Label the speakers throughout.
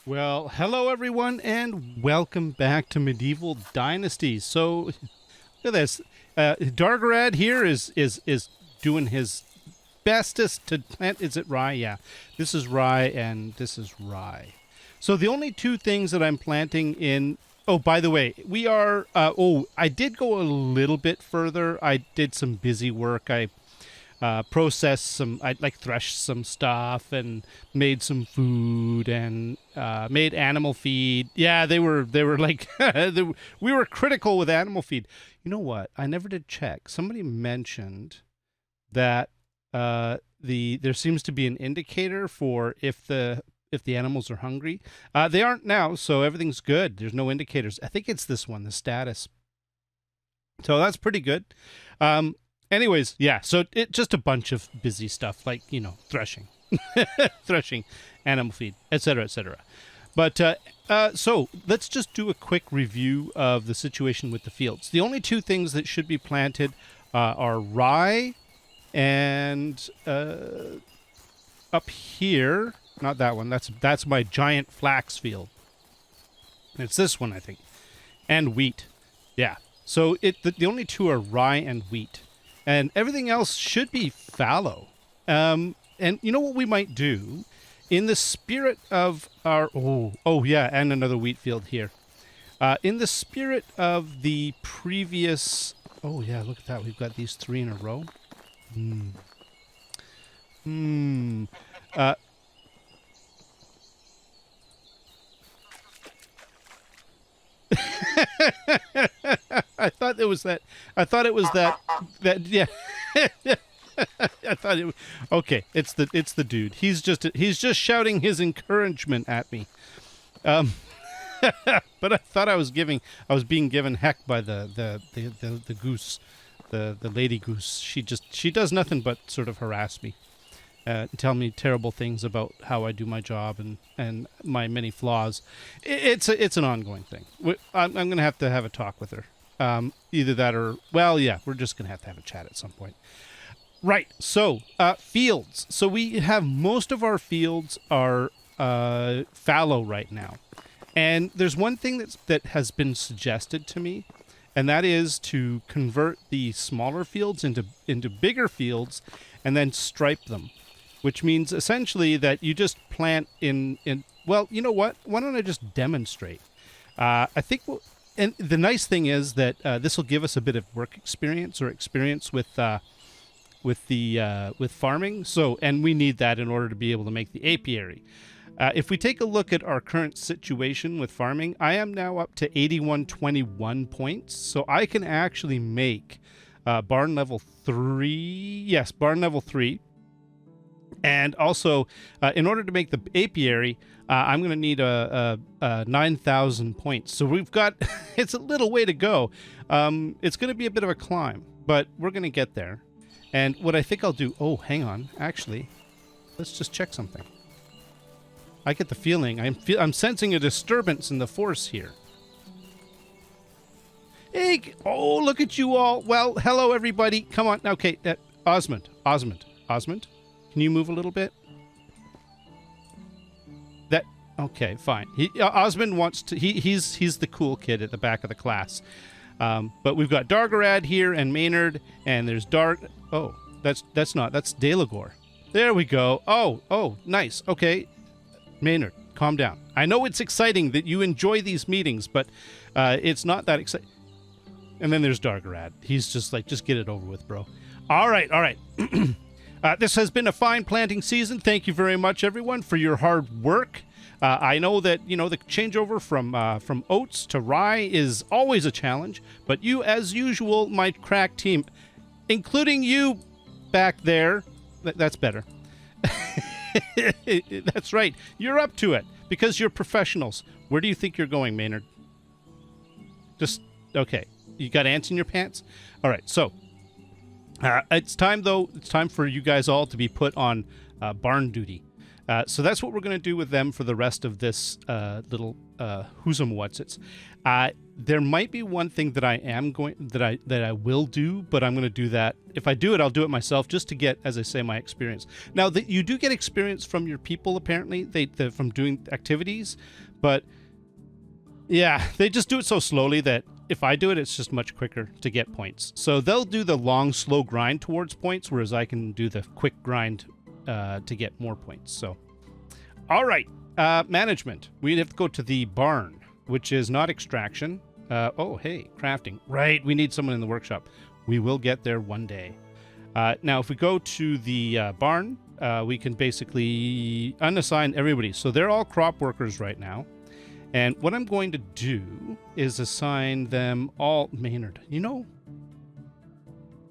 Speaker 1: Well, hello everyone, and welcome back to Medieval Dynasty. So, look at this. Dargarad here is doing his bestest to plant. Is it rye? Yeah, this is rye, and this is rye. So the only two things that I'm planting in. Oh, by the way, we are. I did go a little bit further. I did some busy work. I processed some, I like threshed some stuff and made some food and made animal feed. Yeah, they were like we were critical with animal feed. You know what? I never did check. Somebody mentioned that there seems to be an indicator for if the animals are hungry. They aren't now, so everything's good. There's no indicators. I think it's this one, the status. So that's pretty good. Anyways, yeah, so it just a bunch of busy stuff like, threshing, threshing, animal feed, etc., etc. But so let's just do a quick review of the situation with the fields. The only two things that should be planted are rye and up here, not that one. That's my giant flax field. It's this one, I think, and wheat. Yeah. So the only two are rye and wheat. And everything else should be fallow. And you know what we might do? In the spirit of our... Oh yeah, and another wheat field here. In the spirit of the previous... Oh yeah, look at that. We've got these three in a row. I thought it was that. I thought it was that. Yeah. I thought it. Okay, it's the dude. He's just shouting his encouragement at me. But I thought I was being given heck by the goose, the lady goose. She does nothing but sort of harass me. Tell me terrible things about how I do my job and my many flaws. It's an ongoing thing. I'm going to have a talk with her. Either that or, well, yeah, we're just going to have a chat at some point. Right. So, fields. So we have most of our fields are fallow right now. And there's one thing that has been suggested to me, and that is to convert the smaller fields into bigger fields and then stripe them. Which means essentially that you just plant in well, you know what? Why don't I just demonstrate? I think, and the nice thing is that this will give us a bit of work experience or experience with farming. So, and we need that in order to be able to make the apiary. If we take a look at our current situation with farming, I am now up to 8121 points. So I can actually make barn level 3. Yes, barn level 3. And also, in order to make the apiary, I'm going to need a 9,000 points. So we've got, it's a little way to go. It's going to be a bit of a climb, but we're going to get there. And what I think I'll do, oh, hang on. Actually, let's just check something. I get the feeling, I'm sensing a disturbance in the force here. Hey, oh, look at you all. Well, hello, everybody. Come on. Okay, Osmond. Can you move a little bit? Okay, fine. Osmond wants to. He's the cool kid at the back of the class. But we've got Dargarad here and Maynard, and there's Dark. Oh, that's Dalagor. There we go. Oh, nice. Okay, Maynard, calm down. I know it's exciting that you enjoy these meetings, but it's not that exciting. And then there's Dargarad. He's just like, just get it over with, bro. All right. This has been a fine planting season. Thank you very much, everyone, for your hard work. I know that, the changeover from oats to rye is always a challenge, but you, as usual, my crack team, including you back there, that's better. That's right. You're up to it because you're professionals. Where do you think you're going, Maynard? Okay. You got ants in your pants? All right, so... it's time, though. It's time for you guys all to be put on barn duty. So that's what we're going to do with them for the rest of this little who's and what's it's. There might be one thing that I will do, but I'm going to do that. If I do it, I'll do it myself just to get, as I say, my experience. Now, you do get experience from your people, apparently, from doing activities, but yeah, they just do it so slowly that if I do it, it's just much quicker to get points. So they'll do the long, slow grind towards points, whereas I can do the quick grind to get more points. So, all right, management. We have to go to the barn, which is not extraction. Oh, hey, crafting. Right, we need someone in the workshop. We will get there one day. Now, if we go to the barn, we can basically unassign everybody. So they're all crop workers right now. And what I'm going to do is assign them all... Maynard, you know...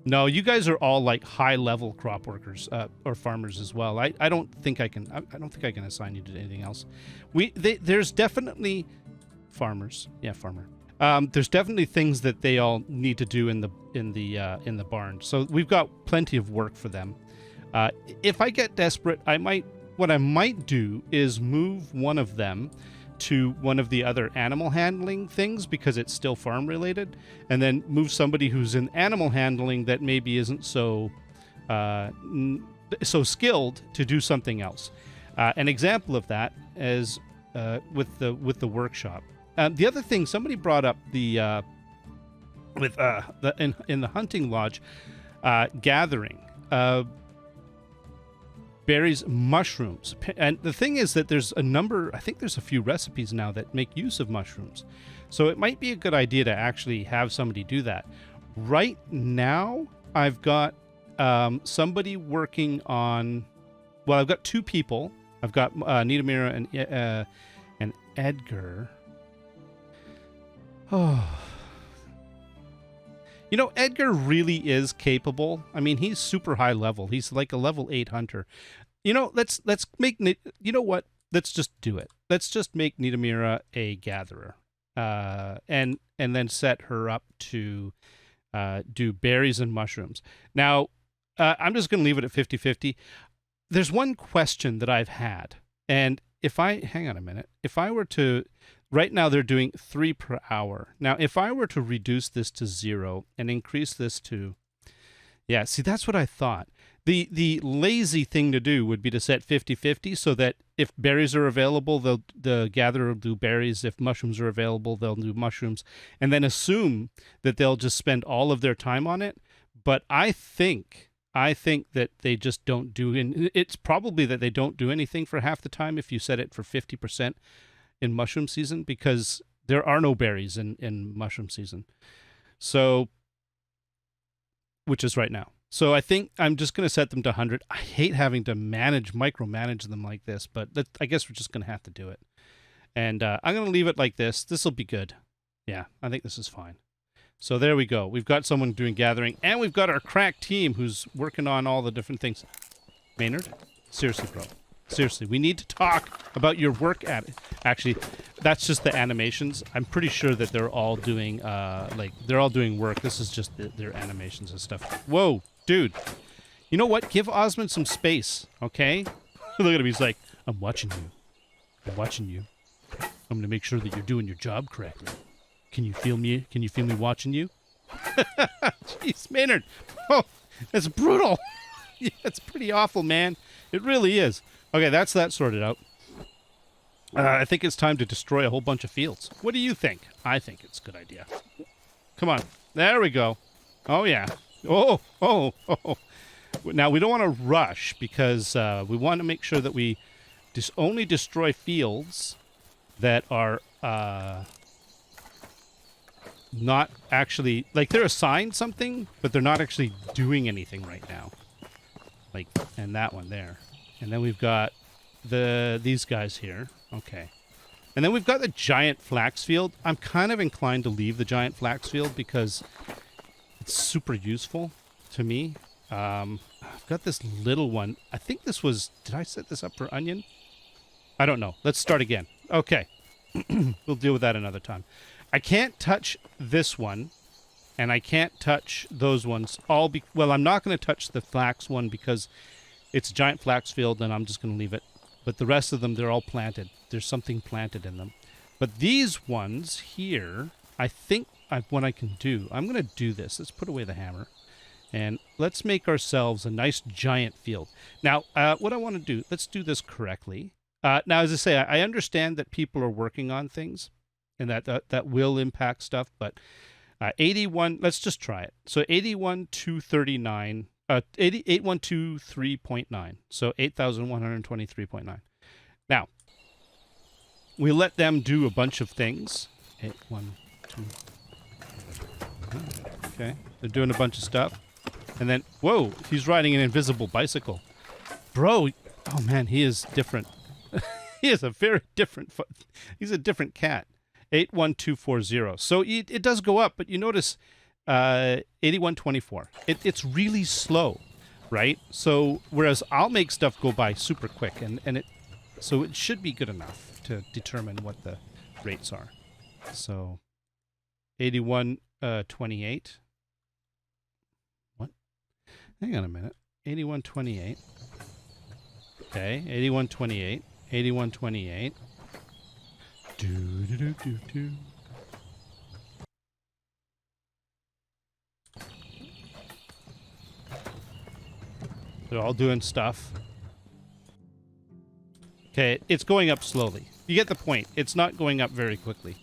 Speaker 1: No, you guys are all like high-level crop workers or farmers as well. I don't think I can. I don't think I can assign you to anything else. There's definitely farmers. Yeah, farmer. There's definitely things that they all need to do in the barn. So we've got plenty of work for them. If I get desperate, what I might do is move one of them to one of the other animal handling things because it's still farm related, and then move somebody who's in animal handling that maybe isn't so skilled to do something else. An example of that is with the workshop. The other thing somebody brought up in the hunting lodge gathering. Berries, mushrooms. And the thing is that I think there's a few recipes now that make use of mushrooms. So it might be a good idea to actually have somebody do that. Right now, I've got somebody working on... Well, I've got two people. I've got Nidamira and Edgar. Oh... You know, Edgar really is capable. I mean, he's super high level. He's like a level 8 hunter. You know, let's make... You know what? Let's just do it. Let's just make Nidamira a gatherer. And then set her up to do berries and mushrooms. Now, I'm just going to leave it at 50-50. There's one question that I've had. And hang on a minute. If I were to... Right now, they're doing 3 per hour. Now, if I were to reduce this to 0 and increase this to... Yeah, see, that's what I thought. The lazy thing to do would be to set 50-50 so that if berries are available, the gatherer will do berries. If mushrooms are available, they'll do mushrooms. And then assume that they'll just spend all of their time on it. But I think that they just don't do... It's probably that they don't do anything for half the time if you set it for 50%. In mushroom season, because there are no berries in mushroom season. So, which is right now. So I think I'm just going to set them to 100. I hate having to micromanage them like this, but I guess we're just going to have to do it. And I'm going to leave it like this. This will be good. Yeah, I think this is fine. So there we go. We've got someone doing gathering, and we've got our crack team who's working on all the different things. Maynard? Seriously, bro. Seriously, we need to talk about your work at it. Actually, that's just the animations. I'm pretty sure that they're all doing they're all doing work. This is just their animations and stuff. Whoa, dude. You know what? Give Osmond some space, okay? Look at him. He's like, I'm watching you. I'm watching you. I'm going to make sure that you're doing your job correctly. Can you feel me? Can you feel me watching you? Jeez, Maynard. Oh, that's brutal. Yeah, it's pretty awful, man. It really is. Okay, that's that sorted out. I think it's time to destroy a whole bunch of fields. What do you think? I think it's a good idea. Come on. There we go. Oh, yeah. Oh. Now, we don't want to rush because we want to make sure that we only destroy fields that are not actually... Like, they're assigned something, but they're not actually doing anything right now. Like, and that one there. And then we've got these guys here. Okay. And then we've got the giant flax field. I'm kind of inclined to leave the giant flax field because it's super useful to me. I've got this little one. I think this was... Did I set this up for onion? I don't know. Let's start again. Okay. We'll deal with that another time. I can't touch this one. And I can't touch those ones. Well, I'm not going to touch the flax one because... It's a giant flax field, and I'm just going to leave it but the rest of them, they're all planted. There's something planted in them. But these ones here, I think what I can do, I'm going to do this. Let's put away the hammer. And let's make ourselves a nice giant field. Now, what I want to do, let's do this correctly. Now, as I say, I understand that people are working on things and that will impact stuff, but 81, let's just try it. So 81,239, 8123.9, so 8,123.9. Now, we let them do a bunch of things. 8, 1, 2. Okay, they're doing a bunch of stuff. And then, whoa, he's riding an invisible bicycle. Bro, oh man, he is different. He is a very different, he's a different cat. 81240. So it does go up, but you notice 8124. It's really slow, right? So whereas I'll make stuff go by super quick, so it should be good enough to determine what the rates are. So 8128. What? Hang on a minute. 8128. Okay, 8128. 8128. Do. They're all doing stuff. Okay, it's going up slowly. You get the point. It's not going up very quickly.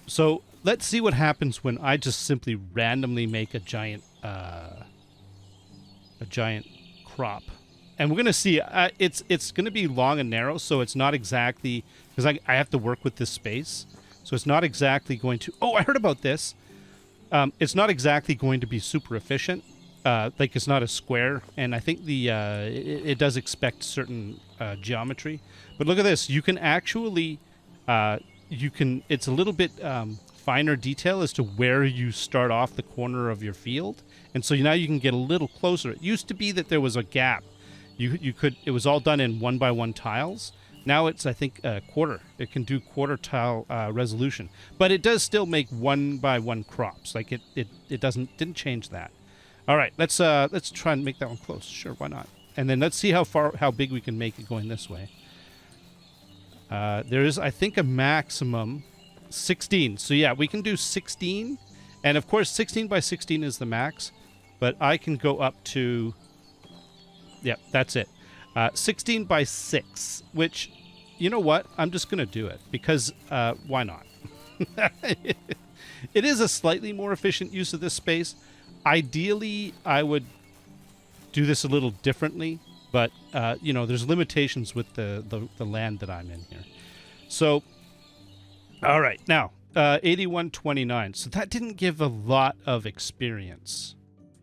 Speaker 1: So let's see what happens when I just simply randomly make a giant crop. And we're going to see, it's going to be long and narrow, so it's not exactly, because I have to work with this space, so it's not exactly going to, oh, I heard about this. It's not exactly going to be super efficient, like it's not a square, and I think it does expect certain geometry. But look at this, you can actually, it's a little bit finer detail as to where you start off the corner of your field, and so now you can get a little closer. It used to be that there was a gap. It was all done in 1x1 tiles. Now it's, I think, a quarter. It can do quarter tile resolution, but it does still make 1x1 crops. Like it didn't change that. All right, let's try and make that one close. Sure, why not? And then let's see how big we can make it going this way. There is, I think, a maximum 16. So yeah, we can do 16, and of course 16 by 16 is the max, but I can go up to. Yep, that's it. 16 by 6, which, you know what? I'm just going to do it because why not? It is a slightly more efficient use of this space. Ideally, I would do this a little differently, but, there's limitations with the land that I'm in here. So, all right, now, 8129. So that didn't give a lot of experience.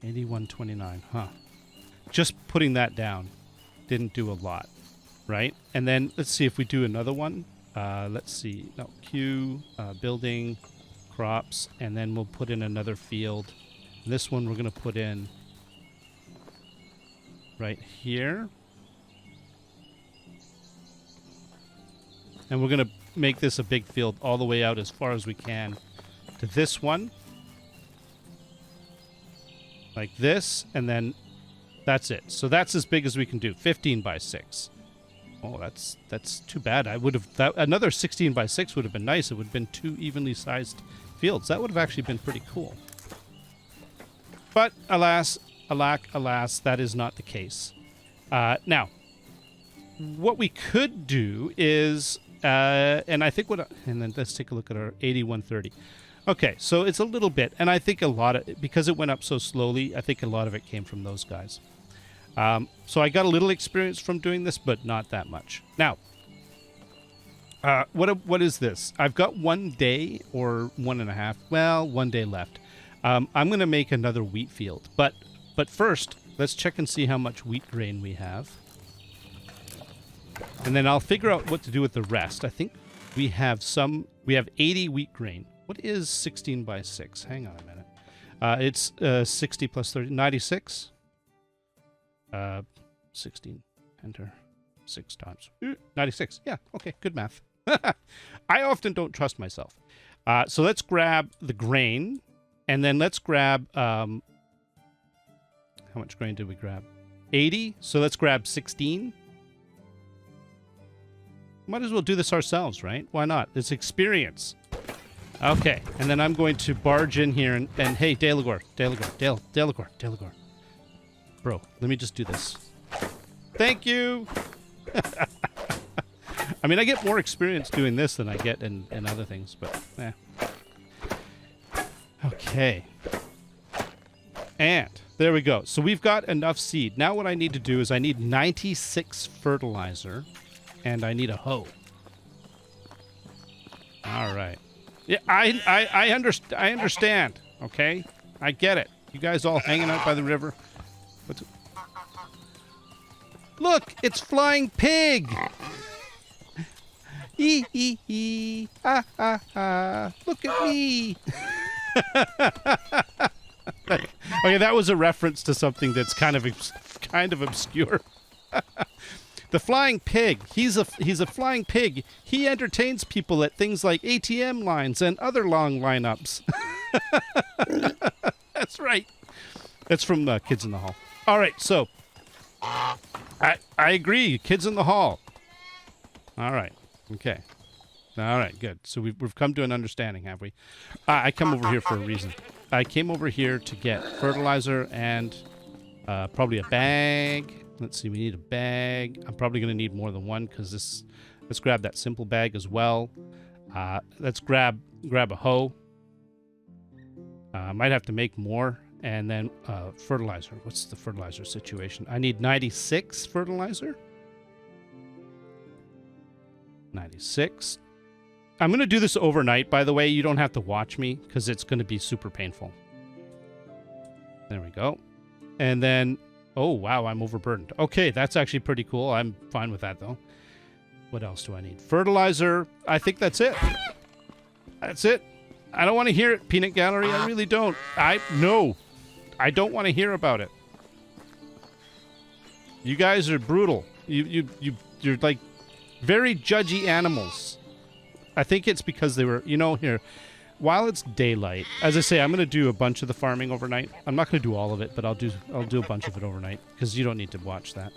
Speaker 1: 8129, huh? Just putting that down didn't do a lot, right? And then let's see if we do another one. Let's see. No, Q, building, crops, and then we'll put in another field. And this one we're going to put in right here. And we're going to make this a big field all the way out as far as we can to this one. Like this, and then that's it. So that's as big as we can do. 15 by 6. Oh, that's too bad. Another 16 by 6 would have been nice. It would have been 2 evenly sized fields. That would have actually been pretty cool. But alas, that is not the case. Now, what we could do is, and then let's take a look at our 8130. Okay, so it's a little bit, and I think because it went up so slowly, I think a lot of it came from those guys. So I got a little experience from doing this, but not that much. Now, what is this? I've got 1 day or 1.5. Well, 1 day left. I'm going to make another wheat field, but first, let's check and see how much wheat grain we have, and then I'll figure out what to do with the rest. I think we have 80 wheat grain. What is 16 by 6? Hang on a minute. It's 60 plus 30, 96. 16, enter, 6 times. 96, yeah, okay, good math. I often don't trust myself. So let's grab the grain, and then let's grab, how much grain did we grab? 80, so let's grab 16. Might as well do this ourselves, right? Why not? It's experience. Okay, and then I'm going to barge in here and hey, Delicor. Bro, let me just do this. Thank you! I mean, I get more experience doing this than I get in other things, but eh. Okay. And there we go. So we've got enough seed. Now what I need to do is I need 96 fertilizer, and I need a hoe. All right. Yeah, I understand. Okay, I get it. You guys all hanging out by the river. Look, it's Flying Pig. Ee ee ee. Ah ah ah. Look at me. Okay, that was a reference to something that's kind of obscure. The Flying Pig. He's a flying pig. He entertains people at things like ATM lines and other long lineups. That's right. That's from Kids in the Hall. All right, so I agree. Kids in the Hall. All right. Okay. All right. Good. So we've come to an understanding, have we? I come over here for a reason. I came over here to get fertilizer and probably a bag. Let's see, we need a bag. I'm probably going to need more than one because this. Let's grab that simple bag as well. Let's grab a hoe. Might have to make more. And then fertilizer. What's the fertilizer situation? I need 96 fertilizer. 96. I'm going to do this overnight, by the way. You don't have to watch me because it's going to be super painful. There we go. And then, oh, wow, I'm overburdened. Okay, that's actually pretty cool. I'm fine with that, though. What else do I need? Fertilizer. I think that's it. That's it. I don't want to hear it, Peanut Gallery. I really don't. No. I don't want to hear about it. You guys are brutal. You're like very judgy animals. I think it's because they were, here, while it's daylight, as I say, I'm going to do a bunch of the farming overnight. I'm not going to do all of it, but I'll do a bunch of it overnight because you don't need to watch that.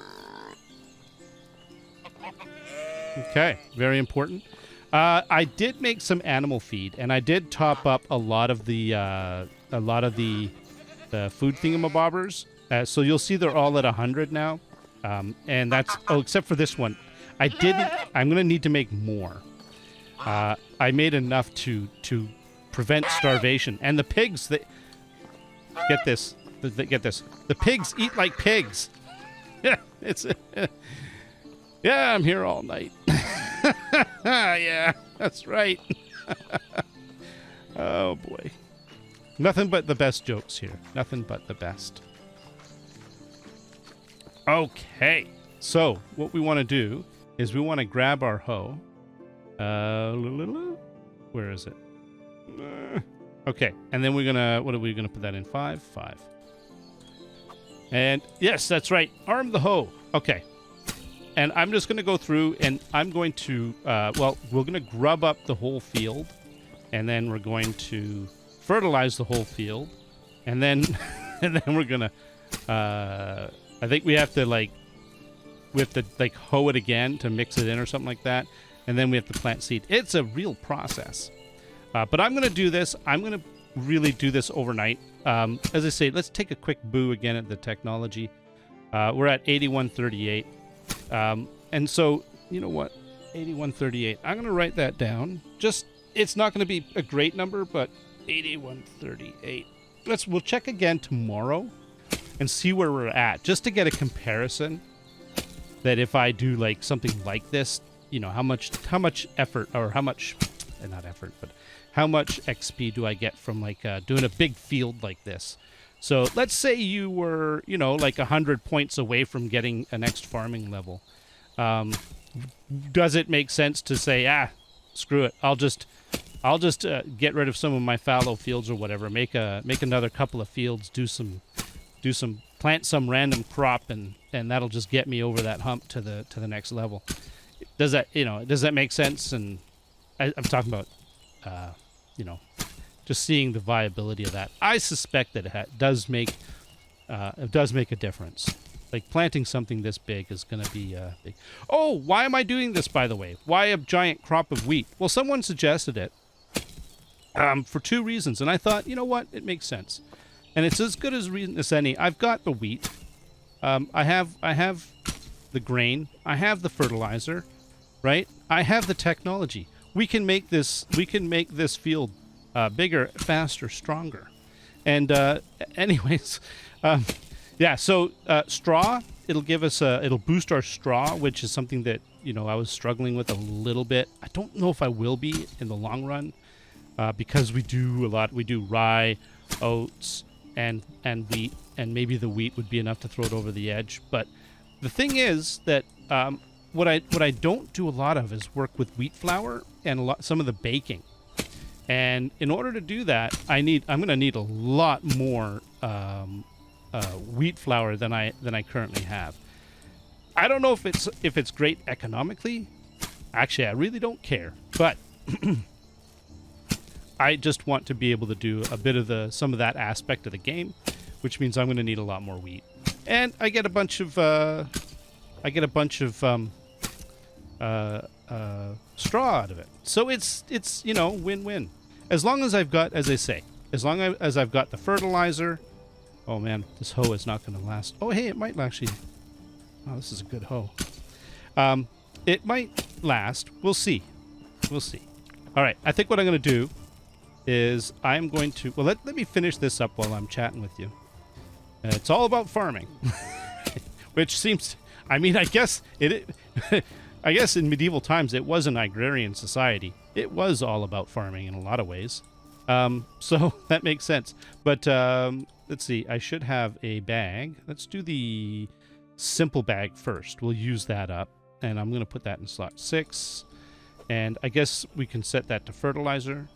Speaker 1: Okay, very important. I did make some animal feed, and I did top up a lot of the food thingamabobbers. So you'll see they're all at 100 now, and that's except for this one. I didn't. I'm going to need to make more. I made enough to prevent starvation, and the pigs that get this. Get this. The pigs eat like pigs. Yeah, yeah, I'm here all night. Yeah, that's right. Oh boy. Nothing but the best jokes here. Nothing but the best. Okay. So, what we want to do is we want to grab our hoe. Where is it? Okay. And then we're going to, what are we going to put that in? 5? 5. And yes, that's right. Arm the hoe. Okay. And I'm just going to go through and I'm going to, we're going to grub up the whole field. And then we're going to fertilize the whole field. And then, we're going to, I think we have to hoe it again to mix it in or something like that. And then we have to plant seed. It's a real process. But I'm going to do this. I'm going to really do this overnight. As I say, let's take a quick boo again at the technology. We're at 8138. And so, you know what? 8138. I'm going to write that down. It's not going to be a great number, but 8138. We'll check again tomorrow and see where we're at, just to get a comparison. That if I do like something like this, how much effort or how much, not effort, but how much XP do I get from doing a big field like this? So let's say you were, 100 points away from getting a next farming level. Does it make sense to say, screw it, I'll just get rid of some of my fallow fields or whatever, make another couple of fields, plant some random crop, and that'll just get me over that hump to the next level. Does that make sense? And I'm talking about, just seeing the viability of that. I suspect that it does make a difference. Like, planting something this big is going to be big. Oh, why am I doing this, by the way? Why a giant crop of wheat? Well, someone suggested it for 2 reasons, and I thought, you know what? It makes sense. And it's as good a reason as any. I've got the wheat. I have the grain. I have the fertilizer, right? I have the technology. We can make this field bigger, faster, stronger. And anyways, yeah. So straw, it'll give us it'll boost our straw, which is something that I was struggling with a little bit. I don't know if I will be in the long run, because we do a lot. We do rye, oats, and wheat, and maybe the wheat would be enough to throw it over the edge. But the thing is that what I don't do a lot of is work with wheat flour and some of the baking. And in order to do that, I'm going to need a lot more wheat flour than I currently have. I don't know if it's great economically. Actually, I really don't care. But I just want to be able to do a bit of some of that aspect of the game, which means I'm going to need a lot more wheat. And I get a bunch of straw out of it. So it's win-win. As long as I've got, as I say, as I've got the fertilizer. Oh man, this hoe is not going to last. Oh hey, it might actually. Oh, this is a good hoe. It might last. We'll see. We'll see. All right, I think what I'm going to do is I'm going to, well, let me finish this up while I'm chatting with you. It's all about farming, which seems, I mean, I guess I guess in medieval times it was an agrarian society. It was all about farming in a lot of ways. So that makes sense. But let's see, I should have a bag. Let's do the simple bag first. We'll use that up, and I'm going to put that in slot 6. And I guess we can set that to fertilizer.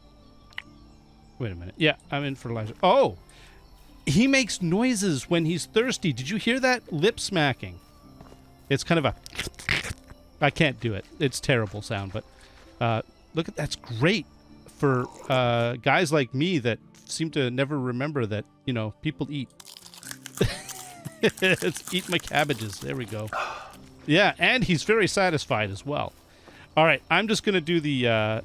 Speaker 1: Wait a minute. Yeah, I'm in fertilizer. Oh! He makes noises when he's thirsty. Did you hear that? Lip smacking. It's kind of a... I can't do it. It's terrible sound, but look at that's great for guys like me that seem to never remember that, people eat. Let's eat my cabbages. There we go. Yeah, and he's very satisfied as well. All right, I'm just going to do the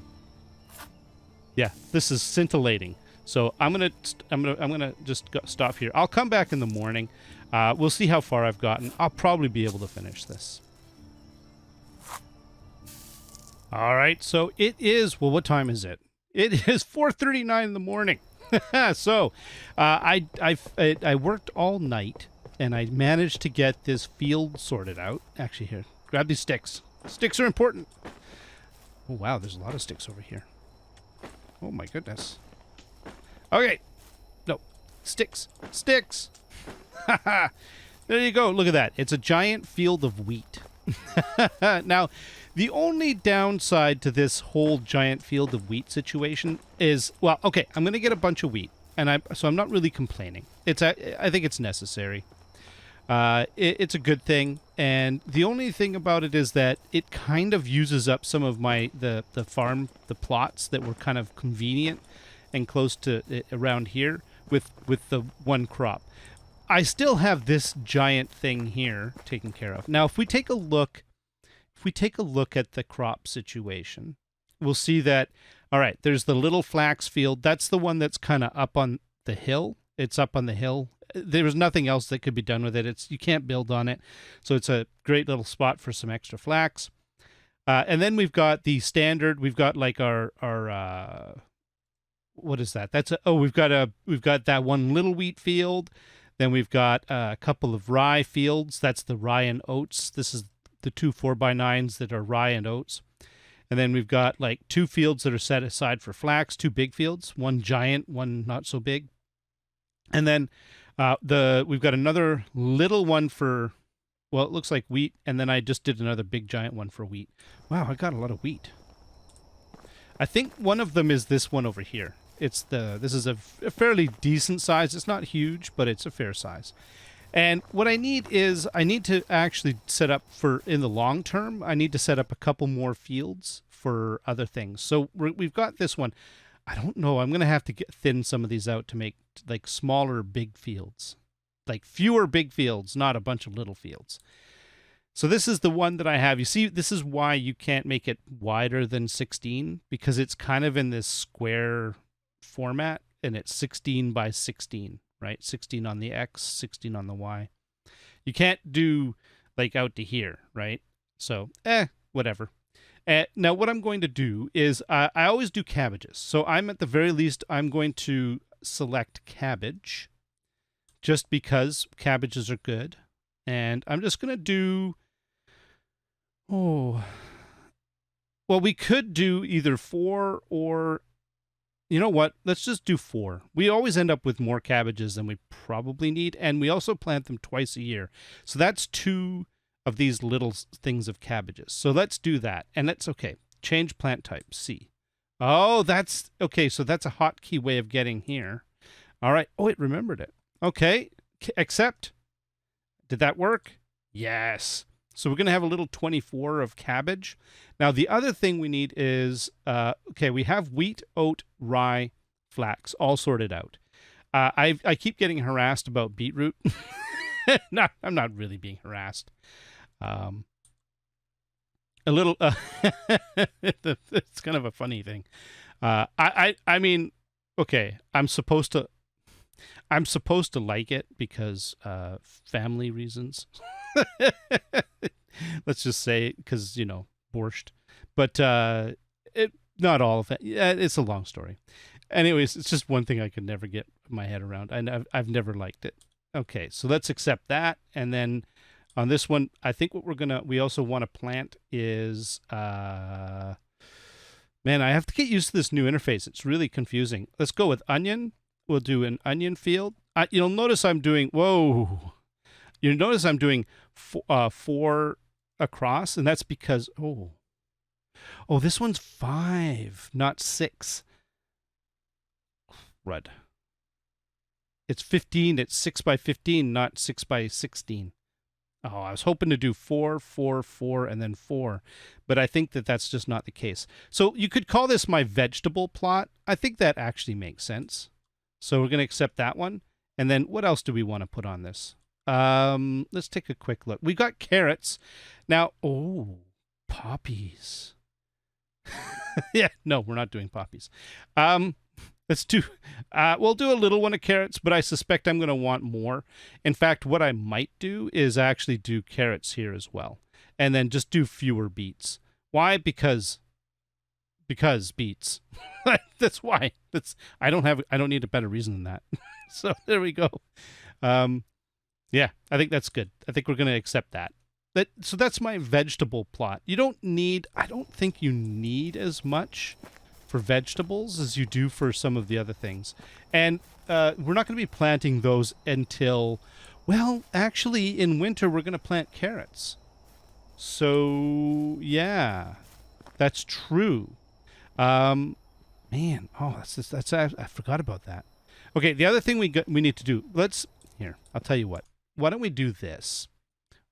Speaker 1: yeah, this is scintillating. So I'm going to just stop here. I'll come back in the morning. We'll see how far I've gotten. I'll probably be able to finish this. All right, so it is, well, what time is it? It is 4:39 in the morning. So I worked all night, and I managed to get this field sorted out. Actually, here, grab these sticks. Sticks are important. Oh, wow, there's a lot of sticks over here. Oh, my goodness. Okay. No. Sticks. Sticks. There you go. Look at that. It's a giant field of wheat. Now, the only downside to this whole giant field of wheat situation is, well, okay, I'm going to get a bunch of wheat, and so I'm not really complaining. I think it's necessary. It's a good thing, and the only thing about it is that it kind of uses up some of the plots that were kind of convenient and close to around here with the one crop. I still have this giant thing here taken care of. Now, if we take a look at the crop situation, we'll see that, all right, there's the little flax field. That's the one that's kind of up on the hill. It's up on the hill. There was nothing else that could be done with it. You can't build on it. So it's a great little spot for some extra flax. And then we've got the standard, we've got like our what is that? We've got that one little wheat field. Then we've got a couple of rye fields. That's the rye and oats. This is the 2 4x9s that are rye and oats. And then we've got like 2 fields that are set aside for flax, 2 big fields, one giant, one not so big. And then we've got another little one for, well, it looks like wheat, and then I just did another big giant one for wheat. Wow, I got a lot of wheat. I think one of them is this one over here. This is a fairly decent size. It's not huge, but it's a fair size. And what I need to actually set up in the long term, I need to set up a couple more fields for other things. So we've got this one. I don't know. I'm going to have to thin some of these out to make like smaller big fields. like fewer big fields, not a bunch of little fields. So this is the one that I have. You see, this is why you can't make it wider than 16, because it's kind of in this square format, and it's 16 by 16, right? 16 on the X, 16 on the Y. You can't do like out to here, right? So, whatever. Now, what I'm going to do is I always do cabbages. So I'm at the very least, I'm going to select cabbage just because cabbages are good. And I'm just going to do, well, we could do either 4 or, you know what? Let's just do 4. We always end up with more cabbages than we probably need. And we also plant them twice a year. So that's 2 of these little things of cabbages. So let's do that. And that's okay. Change plant type, C. Oh, that's okay. So that's a hotkey way of getting here. All right. Oh, it remembered it. Okay. Accept. Did that work? Yes. So we're going to have a little 24 of cabbage. Now, the other thing we need is, okay, we have wheat, oat, rye, flax, all sorted out. I keep getting harassed about beetroot. No, I'm not really being harassed. A little, it's kind of a funny thing. I mean, okay, I'm supposed to like it because family reasons. Let's just say because, you know, borscht. But not all of it. Yeah, it's a long story. Anyways, it's just one thing I could never get my head around. I've never liked it. Okay, so let's accept that. And then on this one, I think what we also want to plant is, man, I have to get used to this new interface. It's really confusing. Let's go with onion. We'll do an onion field. You'll notice I'm doing, whoa. You'll notice I'm doing 4 across, and that's because, oh, this one's 5, not 6. Crud. It's 15. It's 6 by 15, not 6 by 16. Oh, I was hoping to do 4, 4, 4, and then 4, but I think that that's just not the case. So you could call this my vegetable plot. I think that actually makes sense. So we're going to accept that one. And then what else do we want to put on this? Let's take a quick look. We got carrots. Now, oh, poppies. Yeah, no, we're not doing poppies. Let's do, we'll do a little one of carrots, but I suspect I'm going to want more. In fact, what I might do is actually do carrots here as well. And then just do fewer beets. Why? Because beets. That's why. I don't need a better reason than that. So there we go. Yeah, I think that's good. I think we're going to accept that. So that's my vegetable plot. I don't think you need as much for vegetables as you do for some of the other things. And we're not going to be planting those until, well, actually in winter we're going to plant carrots. So, yeah, that's true. Man, I forgot about that. Okay, the other thing we need to do, I'll tell you what. Why don't we do this?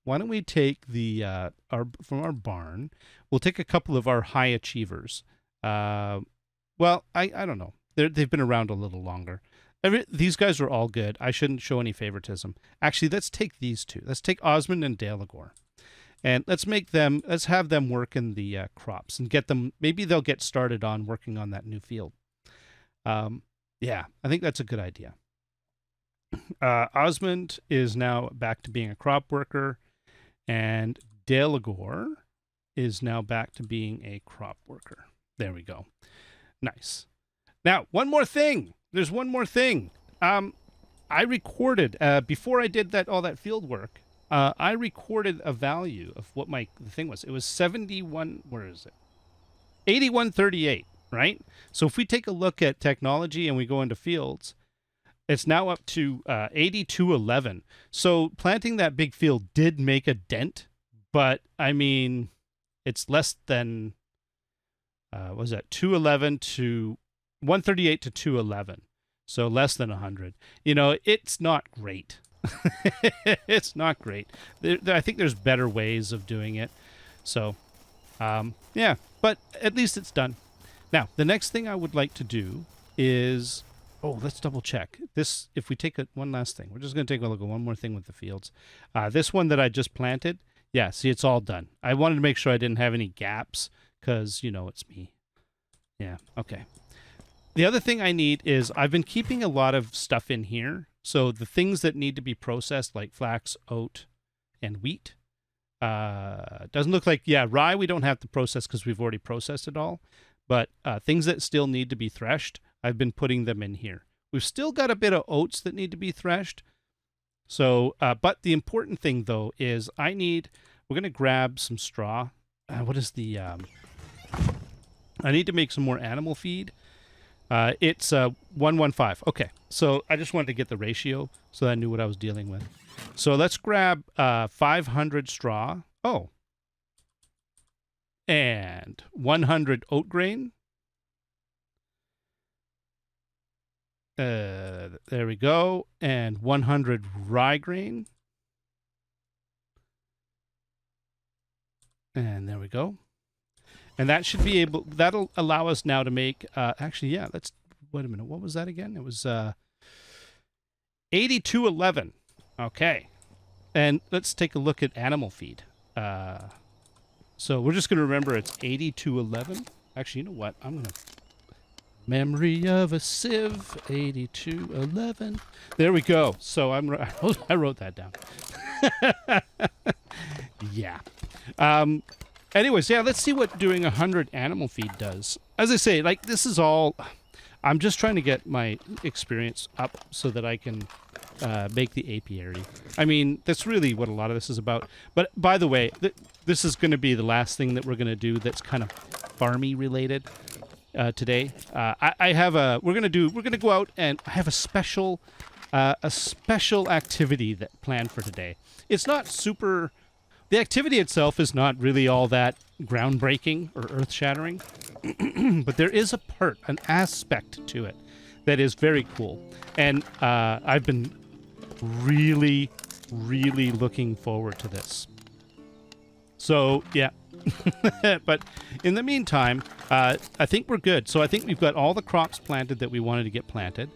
Speaker 1: Why don't we take from our barn, we'll take a couple of our high achievers. Well, I don't know. They've been around a little longer. These guys are all good. I shouldn't show any favoritism. Actually, let's take these two. Let's take Osmond and Deligor. And let's have them work in the crops and get them, maybe they'll get started on working on that new field. Yeah, I think that's a good idea. Osmond is now back to being a crop worker, and Deligor is now back to being a crop worker. There we go. Nice. Now, one more thing. There's one more thing. I recorded, before I did all that field work, I recorded a value of what the thing was. It was 71, where is it? 8138, right? So if we take a look at technology and we go into fields, it's now up to 8211. So planting that big field did make a dent, but I mean, it's less than, what was that, 211 to 138 to 211. So less than 100. You know, it's not great. It's not great. I think there's better ways of doing it. So, yeah, but at least it's done. Now, the next thing I would like to do is Oh, let's double check. This, if we take one last thing, we're just going to take a look at one more thing with the fields. This one that I just planted, yeah, see, it's all done. I wanted to make sure I didn't have any gaps because, you know, it's me. Yeah, okay. The other thing I need is I've been keeping a lot of stuff in here. So the things that need to be processed, like flax, oat, and wheat, doesn't look like, yeah, rye we don't have to process because we've already processed it all. But things that still need to be threshed, I've been putting them in here. We've still got a bit of oats that need to be threshed. So, but the important thing, though, is we're going to grab some straw. What is the, I need to make some more animal feed. It's 1:1:5. Okay, so I just wanted to get the ratio so that I knew what I was dealing with. So let's grab 500 straw. Oh. And 100 oat grain. There we go. And 100 rye grain. And there we go. And that should be able, that'll allow us now to make, actually, yeah, wait a minute. What was that again? It was 8211. Okay. And let's take a look at animal feed. So we're just going to remember it's 8211. Actually, you know what? I'm going to... Memory of a sieve, 8211. There we go. So I wrote that down. Yeah. Anyways, yeah, let's see what doing 100 animal feed does. As I say, like, this is all... I'm just trying to get my experience up so that I can make the apiary. I mean, that's really what a lot of this is about. But by the way, this is going to be the last thing that we're going to do that's kind of farmy related today. We're going to go out and I have a special activity that planned for today. It's not super... The activity itself is not really all that groundbreaking or earth-shattering, but there is an aspect to it that is very cool. And I've been really, really looking forward to this. So, yeah. But in the meantime, I think we're good. So I think we've got all the crops planted that we wanted to get planted.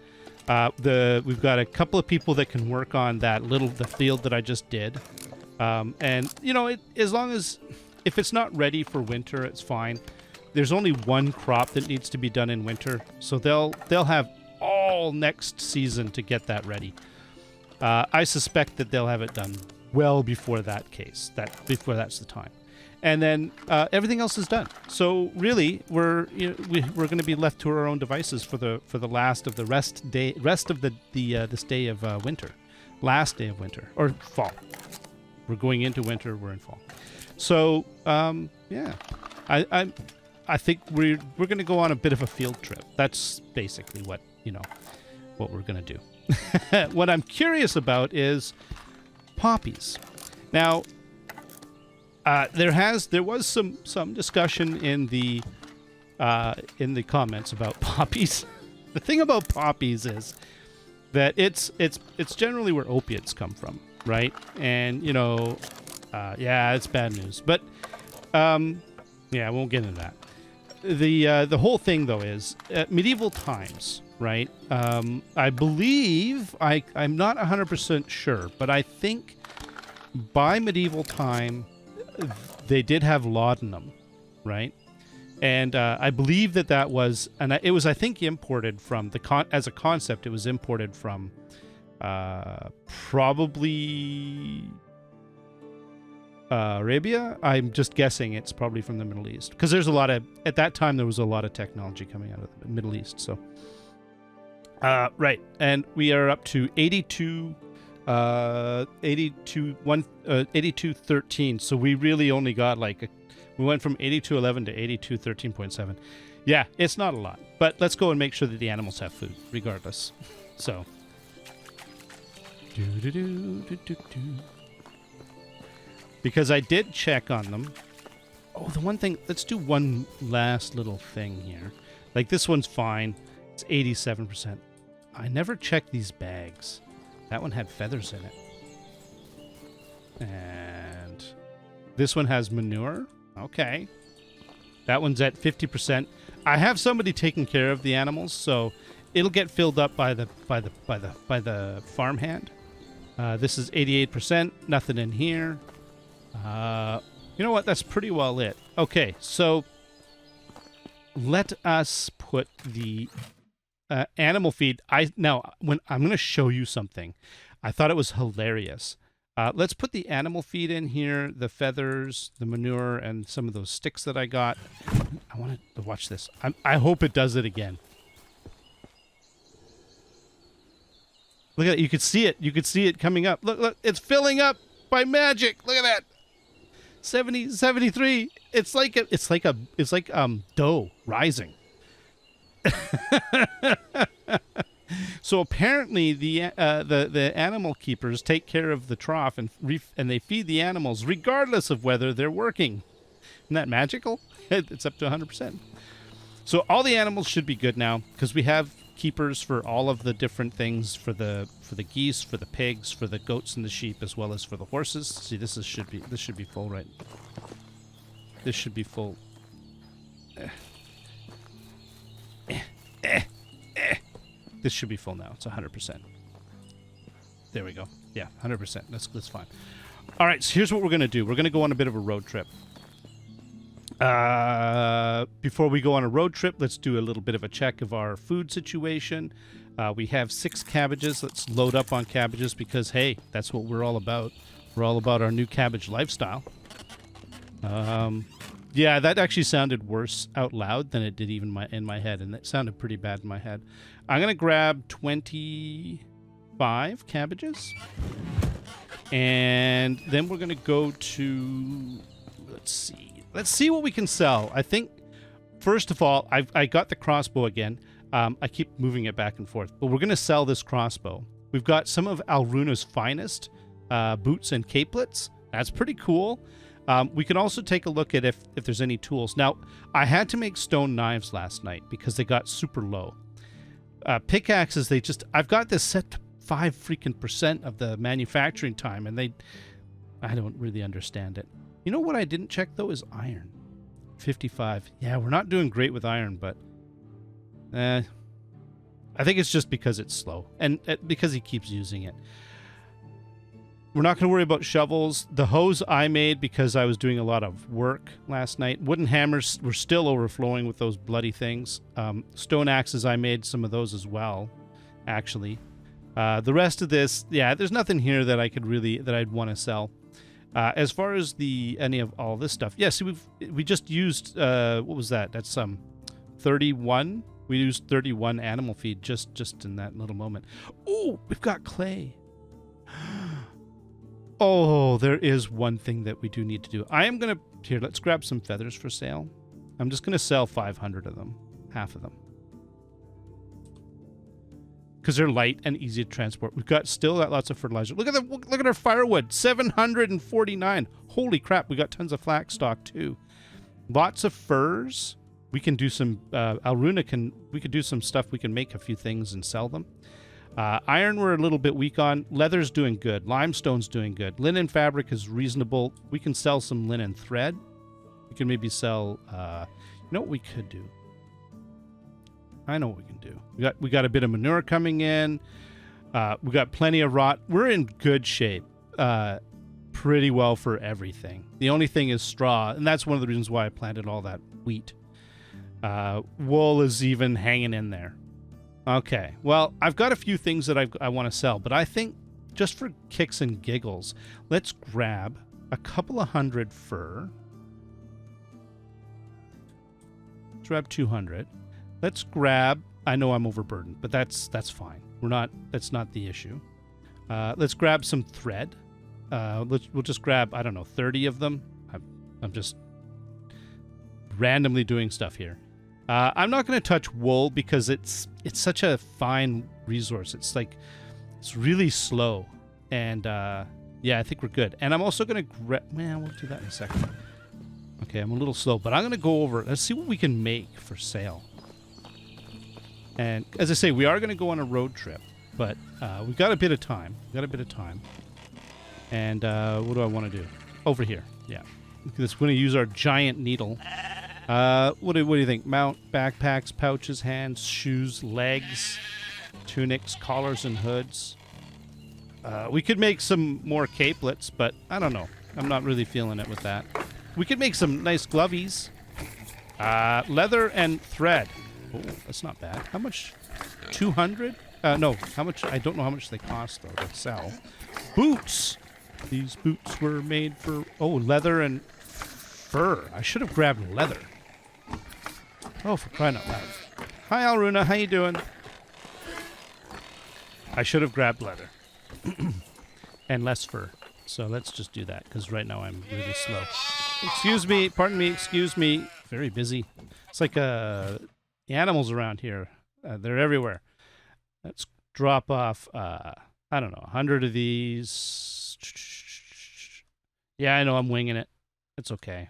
Speaker 1: We've got a couple of people that can work on the field that I just did. And, you know, as long as, if it's not ready for winter, it's fine. There's only one crop that needs to be done in winter, so they'll have all next season to get that ready. I suspect that they'll have it done well before that case, before that's the time. And then everything else is done. So really, we're going to be left to our own devices for the last of the rest of this day of winter, last day of winter or fall. We're going into winter. We're in fall. So, yeah, I think we're going to go on a bit of a field trip. That's basically what we're going to do. What I'm curious about is poppies. Now, there was some discussion in the comments about poppies. The thing about poppies is that it's generally where opiates come from. Right? And, yeah, it's bad news. But, yeah, I won't get into that. The whole thing, though, is medieval times, right? I believe, I'm not 100% sure, but I think by medieval time, they did have laudanum, right? And I believe that was, and it was, I think, imported from, as a concept, it was imported from... probably Arabia. I'm just guessing it's probably from the Middle East because at that time there was a lot of technology coming out of the Middle East. So, right, and we are up to 8213. So we really only got we went from 8211 to 8213.7. Yeah, it's not a lot, but let's go and make sure that the animals have food regardless. So. Because I did check on them. Oh, the one thing, let's do one last little thing here. Like this one's fine. It's 87%. I never checked these bags. That one had feathers in it. And this one has manure. Okay. That one's at 50%. I have somebody taking care of the animals, so it'll get filled up by the farmhand. This is 88%. Nothing in here. You know what? That's pretty well it. Okay, so let us put the animal feed. I'm going to show you something. I thought it was hilarious. Let's put the animal feed in here, the feathers, the manure, and some of those sticks that I got. I want to watch this. I hope it does it again. Look at it. You could see it. You could see it coming up. Look. It's filling up by magic. Look at that. 70, 73. It's like dough rising. So apparently the animal keepers take care of the trough and they feed the animals regardless of whether they're working. Isn't that magical? It's up to 100%. So all the animals should be good now because we have keepers for all of the different things, for the geese, for the pigs, for the goats and the sheep, as well as for the horses. See, this should be full, right? This should be full. This should be full now. It's 100%. There we go. Yeah, 100%. That's fine. All right, so here's what we're going to do. We're going to go on a bit of a road trip. Before we go on a road trip, let's do a little bit of a check of our food situation. We have 6 cabbages. Let's load up on cabbages because, hey, that's what we're all about. We're all about our new cabbage lifestyle. Yeah, that actually sounded worse out loud than it did even in my head, and it sounded pretty bad in my head. I'm going to grab 25 cabbages, and then we're going to go to, let's see what we can sell. I think, first of all, I got the crossbow again. I keep moving it back and forth, but we're going to sell this crossbow. We've got some of Alruna's finest boots and capelets. That's pretty cool. We can also take a look at if there's any tools. Now, I had to make stone knives last night because they got super low. Pickaxes, I've got this set to 5% of the manufacturing time, and I don't really understand it. You know what I didn't check, though, is iron. 55. Yeah, we're not doing great with iron, but I think it's just because it's slow and because he keeps using it. We're not going to worry about shovels. The hose I made because I was doing a lot of work last night. Wooden hammers were still overflowing with those bloody things. Stone axes, I made some of those as well, actually. The rest of this, yeah, there's nothing here that I'd want to sell. As far as any of all this stuff, yeah, see, we just used, what was that? That's 31. We used 31 animal feed just in that little moment. Oh, we've got clay. Oh, there is one thing that we do need to do. Here, let's grab some feathers for sale. I'm just going to sell 500 of them, half of them. Because they're light and easy to transport. We've still got lots of fertilizer. Look at our firewood, 749. Holy crap, we got tons of flax stock too. Lots of furs. We can do some, we could do some stuff. We can make a few things and sell them. Iron we're a little bit weak on. Leather's doing good. Limestone's doing good. Linen fabric is reasonable. We can sell some linen thread. We can maybe sell, you know what we could do? I know what we can do. We got a bit of manure coming in. We got plenty of rot. We're in good shape. Pretty well for everything. The only thing is straw, and that's one of the reasons why I planted all that wheat. Wool is even hanging in there. Okay, well, I've got a few things that I want to sell, but I think just for kicks and giggles, let's grab a couple of 100 fur. Let's grab 200. Let's grab, I know I'm overburdened, but that's fine. That's not the issue. Let's grab some thread. We'll just grab, I don't know, 30 of them. I'm just randomly doing stuff here. I'm not going to touch wool because it's such a fine resource. It's really slow. And yeah, I think we're good. And I'm also going to grab, we'll do that in a second. Okay, I'm a little slow, but I'm going to go over, let's see what we can make for sale. And as I say, we are going to go on a road trip, but we've got a bit of time. And what do I want to do? Over here, yeah. We're going to use our giant needle. What do you think? Mount, backpacks, pouches, hands, shoes, legs, tunics, collars, and hoods. We could make some more capelets, but I don't know. I'm not really feeling it with that. We could make some nice glovies. Leather and thread. Oh, that's not bad. How much? 200? No. How much? I don't know how much they cost, though, to sell. Boots. These boots were made for... Oh, leather and fur. I should have grabbed leather. Oh, for crying out loud. Hi, Alruna. How you doing? I should have grabbed leather. And less fur. So let's just do that, because right now I'm really slow. Excuse me. Pardon me. Excuse me. Very busy. It's like the animals around here. They're everywhere. Let's drop off, I don't know, 100 of these. Yeah, I know I'm winging it. It's okay.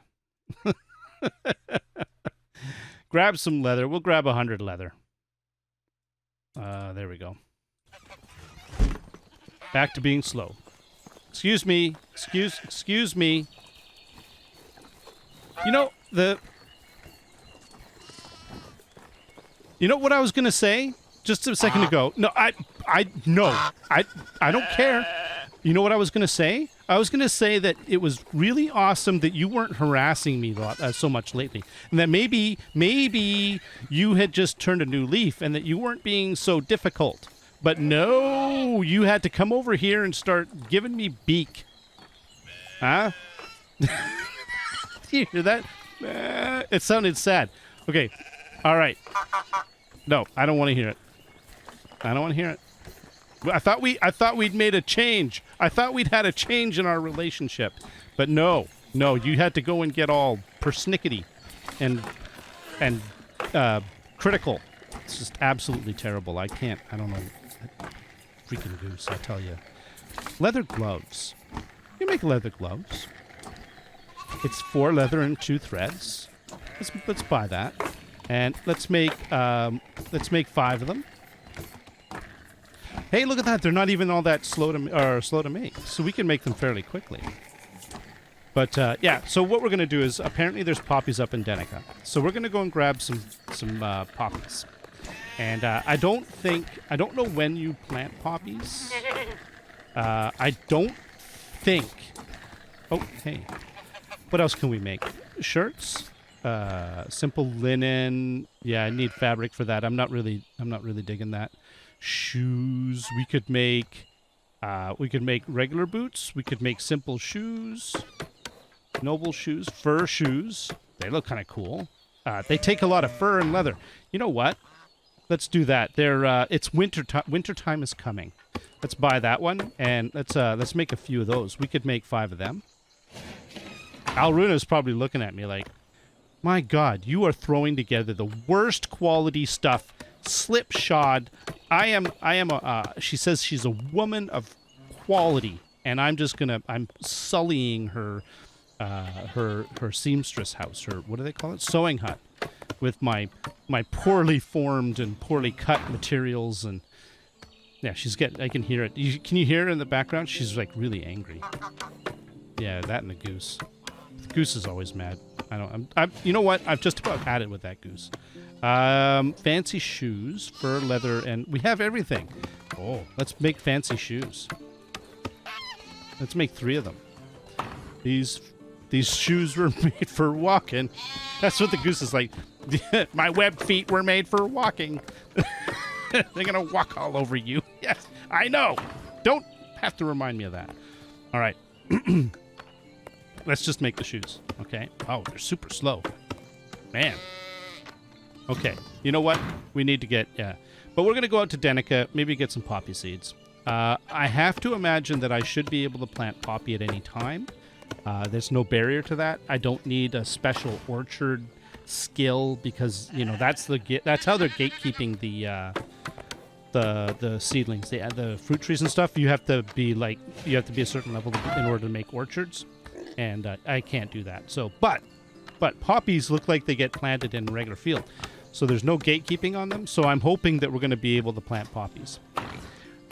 Speaker 1: Grab some leather. We'll grab 100 leather. There we go. Back to being slow. Excuse me. Excuse me. You know, You know what I was going to say just a second ago? No, I don't care. You know what I was going to say? I was going to say that it was really awesome that you weren't harassing me so much lately. And that maybe you had just turned a new leaf and that you weren't being so difficult. But no, you had to come over here and start giving me beak. Huh? You hear that? It sounded sad. Okay. All right. No, I don't want to hear it. I don't want to hear it. I thought we'd made a change. I thought we'd had a change in our relationship. But no, you had to go and get all persnickety and critical. It's just absolutely terrible. I don't know. Freaking goose, I tell you. Leather gloves. You make leather gloves. It's 4 leather and 2 threads. Let's buy that. And let's make 5 of them. Hey, look at that! They're not even all that slow to make, so we can make them fairly quickly. But yeah, so what we're gonna do is apparently there's poppies up in Denica, so we're gonna go and grab some poppies. And I don't know when you plant poppies. I don't think. Oh, hey, what else can we make? Shirts. Simple linen. Yeah, I need fabric for that. I'm not really digging that. Shoes. We could make regular boots. We could make simple shoes. Noble shoes. Fur shoes. They look kind of cool. They take a lot of fur and leather. You know what? Let's do that. It's winter time. Winter time is coming. Let's buy that one and let's make a few of those. We could make 5 of them. Alruna's probably looking at me like, my God, you are throwing together the worst quality stuff, slipshod. She says she's a woman of quality, and I'm sullying her seamstress house, her, what do they call it? Sewing hut, with my poorly formed and poorly cut materials, and yeah, I can hear it. Can you hear her in the background? She's like really angry. Yeah, that and the goose. The goose is always mad. You know what? I've just about had it with that goose. Fancy shoes, fur, leather, and we have everything. Oh, let's make fancy shoes. Let's make 3 of them. These shoes were made for walking. That's what the goose is like. My webbed feet were made for walking. They're gonna walk all over you. Yes, I know. Don't have to remind me of that. All right. Let's just make the shoes, okay? Oh, they're super slow. Man. Okay, you know what? We need to get, yeah. But we're going to go out to Denica, maybe get some poppy seeds. I have to imagine that I should be able to plant poppy at any time. There's no barrier to that. I don't need a special orchard skill because, you know, that's how they're gatekeeping the seedlings, the fruit trees and stuff. You have to be a certain level in order to make orchards. And I can't do that. So, but poppies look like they get planted in a regular field. So there's no gatekeeping on them. So I'm hoping that we're going to be able to plant poppies.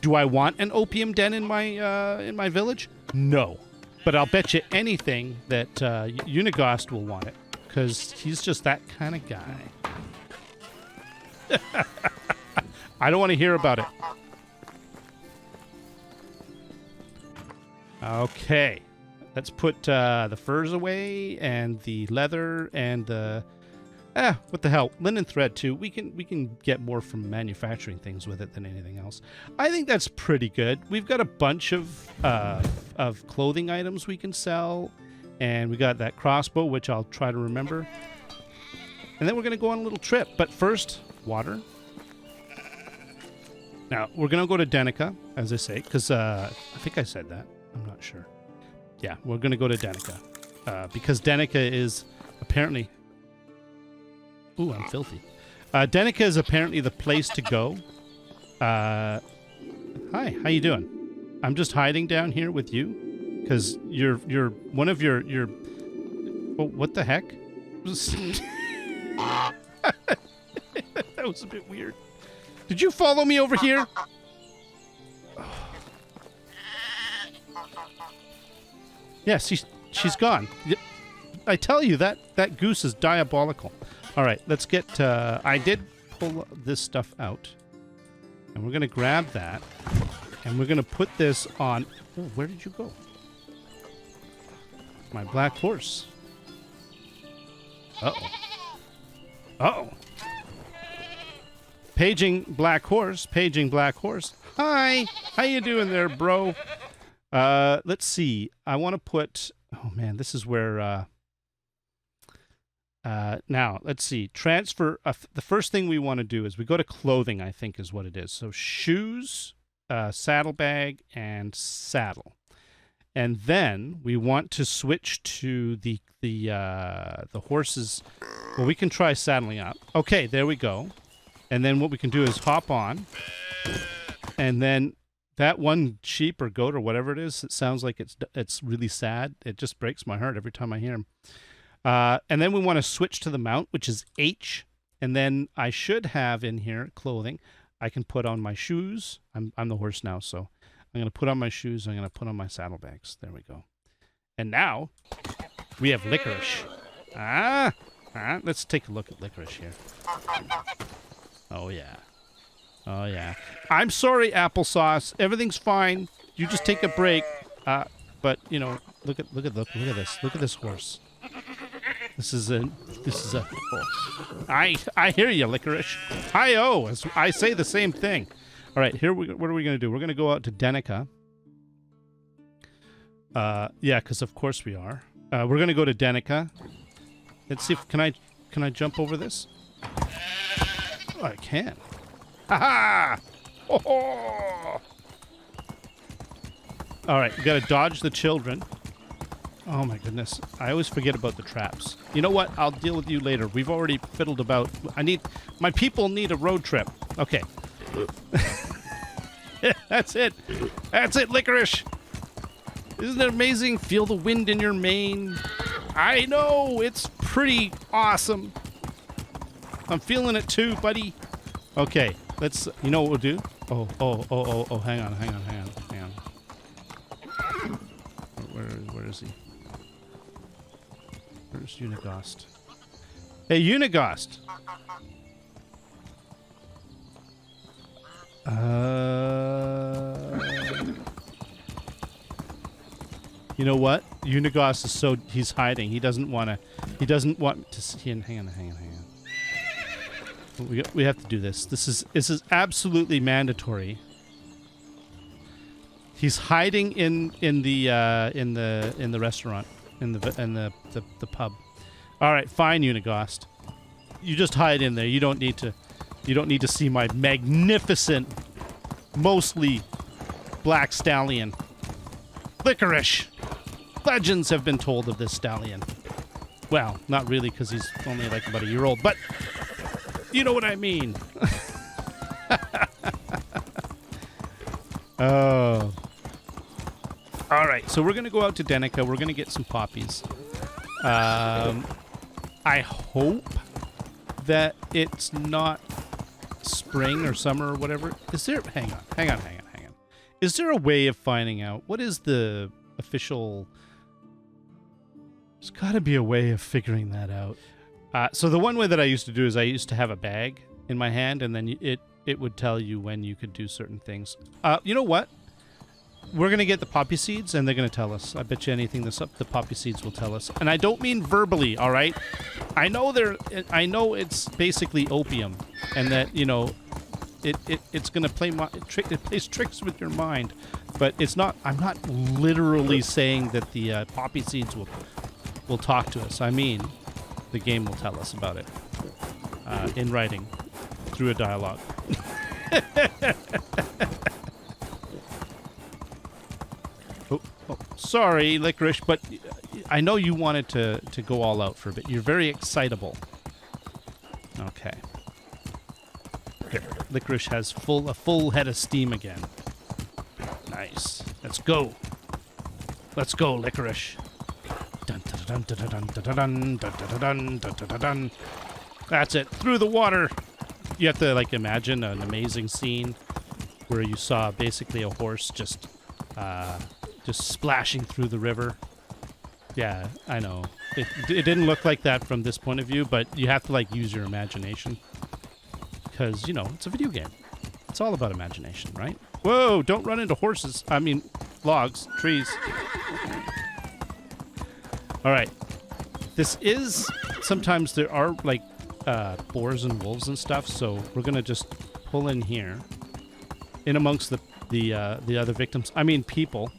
Speaker 1: Do I want an opium den in my village? No. But I'll bet you anything that Unigost will want it. because he's just that kind of guy. I don't want to hear about it. Okay. Let's put the furs away and the leather and the... what the hell? Linen thread, too. We can get more from manufacturing things with it than anything else. I think that's pretty good. We've got a bunch of clothing items we can sell. And we got that crossbow, which I'll try to remember. And then we're going to go on a little trip. But first, water. Now, we're going to go to Denica, as I say, because I think I said that. I'm not sure. Yeah, we're going to go to Denica. Because Denica is apparently... Ooh, I'm filthy. Denica is apparently the place to go. Hi, how you doing? I'm just hiding down here with you. Because you're one of your... Oh, what the heck? That was a bit weird. Did you follow me over here? Yes, she's gone. I tell you, that goose is diabolical. All right, let's get... I did pull this stuff out. And we're going to grab that. And we're going to put this on... Oh, where did you go? My black horse. Uh-oh. Uh-oh. Paging black horse. Paging black horse. Hi. How you doing there, bro? Let's see. I want to put... Oh, man, this is where... now, let's see. Transfer... the first thing we want to do is we go to clothing, I think is what it is. So shoes, saddlebag, and saddle. And then we want to switch to the horses. Well, we can try saddling up. Okay, there we go. And then what we can do is hop on. And then that one sheep or goat or whatever it is, it sounds like it's really sad. It just breaks my heart every time I hear him. And then we want to switch to the mount, which is H. And then I should have in here clothing. I can put on my shoes. I'm the horse now, so I'm going to put on my shoes. I'm going to put on my saddlebags. There we go. And now we have Licorice. Let's take a look at Licorice here. Oh, yeah. Oh, yeah. I'm sorry, Applesauce. Everything's fine. You just take a break. But, you know, look at this. Look at this horse. This is a... Oh. I hear you, Licorice. Hi-oh. I say the same thing. All right, here, what are we going to do? We're going to go out to Denica. Yeah, because of course we are. We're going to go to Denica. Let's see if... Can I jump over this? Oh, I can. Ha-ha! Oh-ho! All right, we got to dodge the children. Oh, my goodness. I always forget about the traps. You know what? I'll deal with you later. We've already fiddled about... My people need a road trip. Okay. That's it. That's it, Licorice. Isn't it amazing? Feel the wind in your mane. I know. It's pretty awesome. I'm feeling it too, buddy. Okay. Let's... You know what we'll do? Oh. Hang on. Where is he? Where's Unigost? Hey, Unigost! You know what? Unigost is so... He's hiding. He doesn't want to see... Hang on. We have to do this. This is absolutely mandatory. He's hiding in the restaurant, in the pub. All right, fine, Unigost. You just hide in there. You don't need to see my magnificent, mostly black stallion. Licorice. Legends have been told of this stallion. Well, not really, because he's only like about a year old, but you know what I mean. Oh. All right, so we're going to go out to Denica. We're going to get some poppies. I hope that it's not spring or summer or whatever. Is there... Hang on. Is there a way of finding out what is the official There's got to be a way of figuring that out. So the one way that I used to do is I used to have a bag in my hand, and then it would tell you when you could do certain things. You know what? We're going to get the poppy seeds, and they're going to tell us. I bet you anything the poppy seeds will tell us. And I don't mean verbally, all right? I know it's basically opium, and that, you know, it's going to play it plays tricks with your mind, but it's not. I'm not literally saying that the poppy seeds will talk to us. I mean, the game will tell us about it in writing through a dialogue. Oh, sorry, Licorice, but I know you wanted to go all out for a bit. You're very excitable. Okay. Here, Licorice has a full head of steam again. Nice. Let's go. Let's go, Licorice. Dun dun dun dun dun dun dun dun dun dun dun. That's it. Through the water. You have to like imagine an amazing scene where you saw basically a horse just splashing through the river. Yeah, I know. It didn't look like that from this point of view, but you have to like use your imagination because, you know, it's a video game. It's all about imagination, right? Whoa, don't run into horses. I mean, logs, trees. All right. This is, sometimes there are like boars and wolves and stuff, so we're going to just pull in here in amongst the other victims. I mean, people.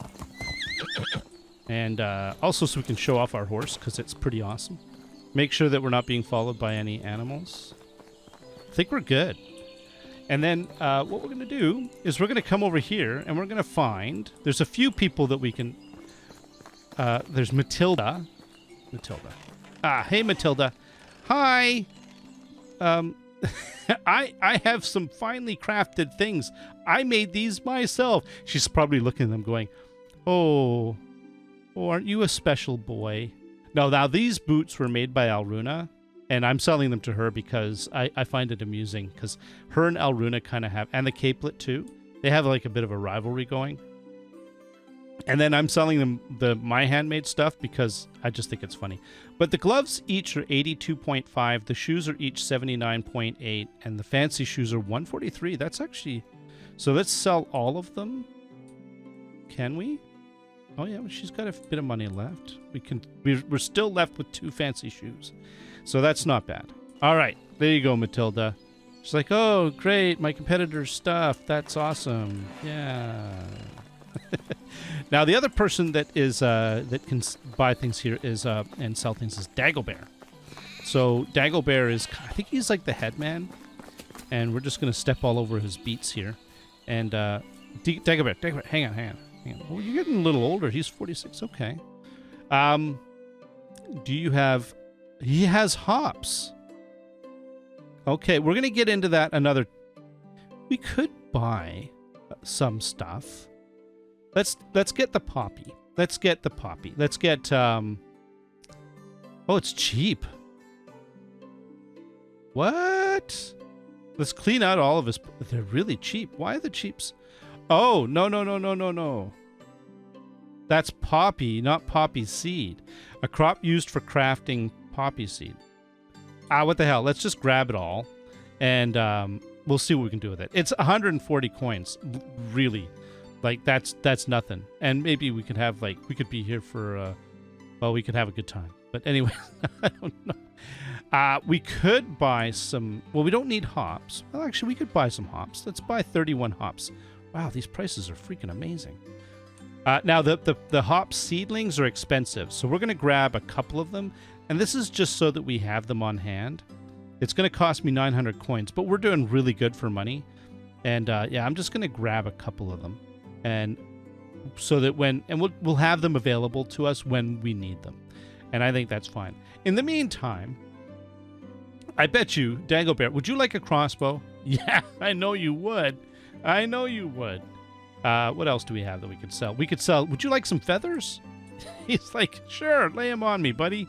Speaker 1: And also so we can show off our horse, because it's pretty awesome. Make sure that we're not being followed by any animals. I think we're good. And then what we're going to do is we're going to come over here, and we're going to find... There's a few people that we can... there's Matilda. Hey, Matilda. Hi! I have some finely crafted things. I made these myself. She's probably looking at them going, oh, aren't you a special boy? No, now these boots were made by Alruna, and I'm selling them to her because I find it amusing, because her and Alruna kind of have, and the capelet too, they have like a bit of a rivalry going. And then I'm selling them my handmade stuff because I just think it's funny. But the gloves each are 82.5, the shoes are each 79.8, and the fancy shoes are 143. That's actually... So let's sell all of them. Can we? Oh yeah, well, she's got a bit of money left. We're still left with 2 fancy shoes. So that's not bad. All right, there you go, Matilda. She's like, oh, great, my competitor's stuff. That's awesome. Yeah. Now, the other person that is that can buy things here is and sell things is Dagobert. So Dagobert is, I think he's like the head man, and we're just gonna step all over his beats here. And Dagobert, hang on. Oh, you're getting a little older. He's 46. Okay. Do you have? He has hops. Okay, we're gonna get into that another. We could buy some stuff. Let's get the poppy. Let's get, oh, it's cheap. What? Let's clean out all of his, they're really cheap. Why are the cheaps? Oh, no. That's poppy, not poppy seed. A crop used for crafting poppy seed. What the hell? Let's just grab it all, and we'll see what we can do with it. It's 140 coins, really. Like, that's nothing. And maybe we could have, like, we could be here for, well, we could have a good time. But anyway, I don't know. We could buy some, well, we don't need hops. Well, actually, we could buy some hops. Let's buy 31 hops. Wow, these prices are freaking amazing. Now, the hop seedlings are expensive, so we're going to grab a couple of them. And this is just so that we have them on hand. It's going to cost me 900 coins, but we're doing really good for money. And, yeah, I'm just going to grab a couple of them. And so that we'll have them available to us when we need them. And I think that's fine. In the meantime, I bet you, Dagobert, would you like a crossbow? Yeah, I know you would. What else do we have that we could sell? We could sell, would you like some feathers? He's like, sure, lay them on me, buddy.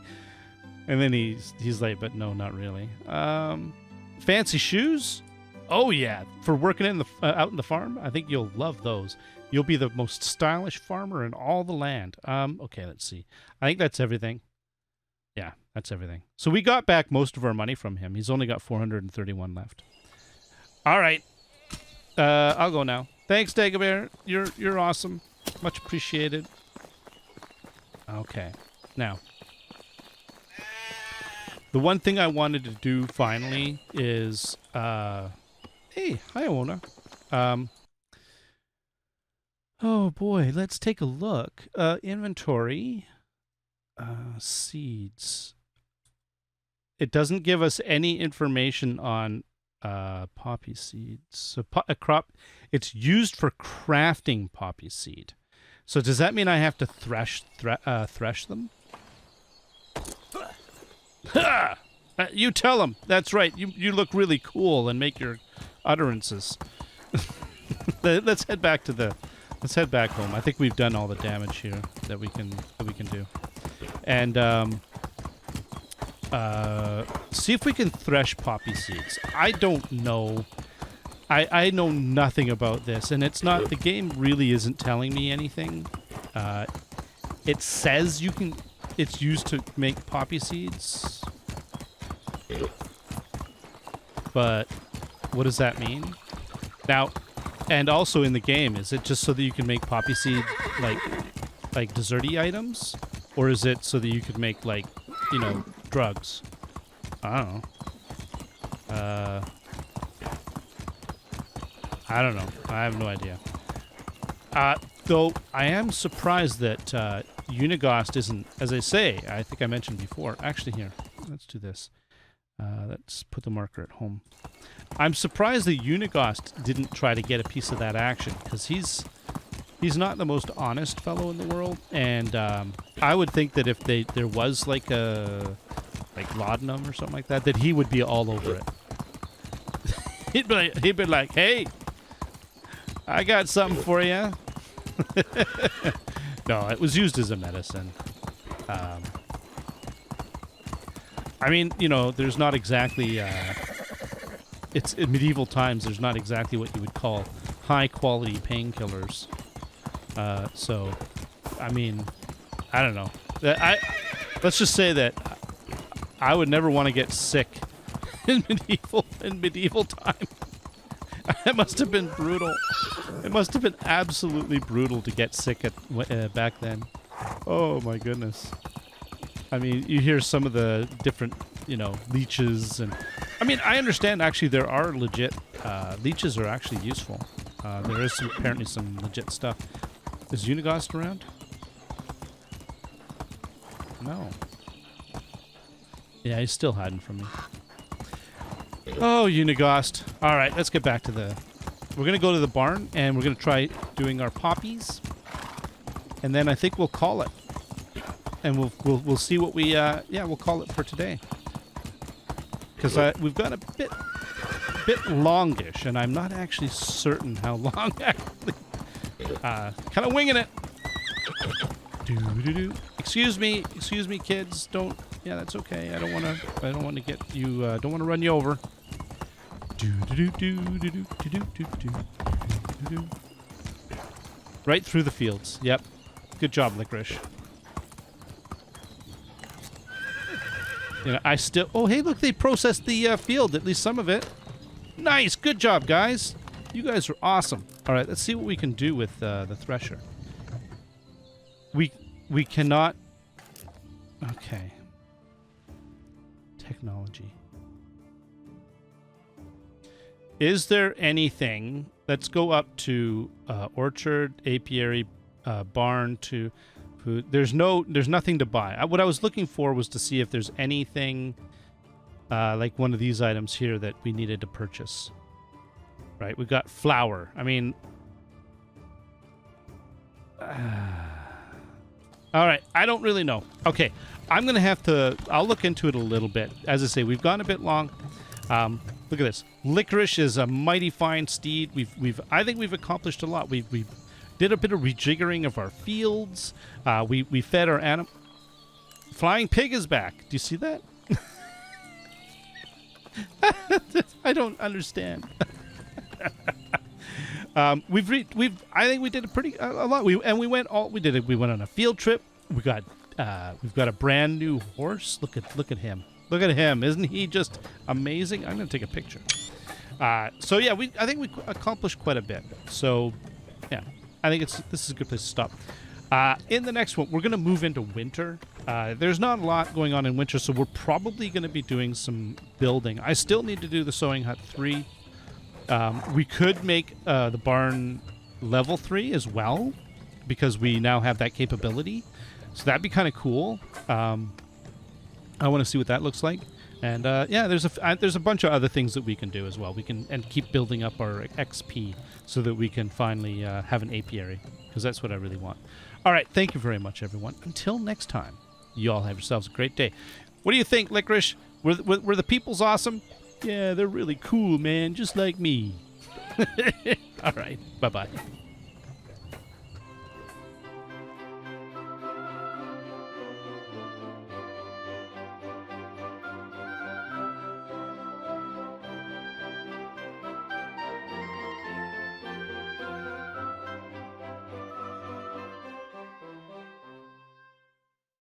Speaker 1: And then he's like, but no, not really. Fancy shoes? Oh, yeah, for working out in the farm? I think you'll love those. You'll be the most stylish farmer in all the land. Okay, let's see. I think that's everything. That's everything. So we got back most of our money from him. He's only got 431 left. All right. I'll go now. Thanks, Dagobert. You're awesome. Much appreciated. Okay. Now, the one thing I wanted to do finally is hey, hi Ona. Oh boy, let's take a look. Inventory. Seeds. It doesn't give us any information on poppy seeds. So a crop, it's used for crafting poppy seed. So does that mean I have to thresh them? Ha! You tell them. That's right. You look really cool and make your utterances. Let's head back home. I think we've done all the damage here that we can do. And see if we can thresh poppy seeds. I don't know. I know nothing about this, and it's not. The game really isn't telling me anything. It says you can. It's used to make poppy seeds, but what does that mean? Now, and also in the game, is it just so that you can make poppy seed like desserty items, or is it so that you could make like, you know, drugs? I don't know. I don't know. I have no idea. Though I am surprised that Unigost isn't, as I say, I think I mentioned before. Actually, here, let's do this. Let's put the marker at home. I'm surprised that Unigost didn't try to get a piece of that action, because he's not the most honest fellow in the world, and I would think that if there was like a laudanum or something like that he would be all over it. he'd be like, hey, I got something for you. No, it was used as a medicine. I mean, you know, there's not exactly it's in medieval times. There's not exactly what you would call high quality painkillers. So, I mean, I don't know. Let's just say that I would never want to get sick in medieval time. It must have been brutal. It must have been absolutely brutal to get sick back then. Oh my goodness. I mean, you hear some of the different, you know, leeches, and I mean, I understand actually there are legit leeches are actually useful. There is apparently some legit stuff. Is Unigost around? No. Yeah, he's still hiding from me. Oh, Unigost. All right, let's get back to the... We're going to go to the barn, and we're going to try doing our poppies. And then I think we'll call it. And we'll see what we... yeah, we'll call it for today. Because we've got a bit longish, and I'm not actually certain how long, actually. Kind of winging it. Doo-doo-doo. Excuse me, kids. Don't... Yeah, that's okay. I don't want to get you... don't want to run you over. Right through the fields. Yep. Good job, Licorice. You know, I still... Oh, hey, look, they processed the field, at least some of it. Nice. Good job, guys. You guys are awesome. All right, let's see what we can do with the thresher. We cannot... Okay. Technology. Is there anything... Let's go up to orchard, apiary, barn, to food. There's nothing to buy. What I was looking for was to see if there's anything like one of these items here that we needed to purchase. Right, we got flour. I mean... all right, I don't really know. Okay, I'm going to have to... I'll look into it a little bit. As I say, we've gone a bit long. Look at this. Licorice is a mighty fine steed. I think we've accomplished a lot. We did a bit of rejiggering of our fields. We fed our animal... Flying pig is back. Do you see that? I don't understand. I think we did a lot. We went on a field trip. We got We've got a brand new horse. Look at him. Look at him. Isn't he just amazing? I'm going to take a picture. So yeah, I think we accomplished quite a bit. So yeah, I think this is a good place to stop. In the next one, we're going to move into winter. There's not a lot going on in winter, so we're probably going to be doing some building. I still need to do the sewing hut 3. We could make the barn level 3 as well, because we now have that capability. So that'd be kind of cool. I want to see what that looks like. And yeah, there's a bunch of other things that we can do as well. We can keep building up our XP so that we can finally have an apiary, because that's what I really want. All right, thank you very much, everyone. Until next time, you all have yourselves a great day. What do you think, Licorice? Were the peoples awesome? Yeah, they're really cool, man, just like me. All right, bye-bye.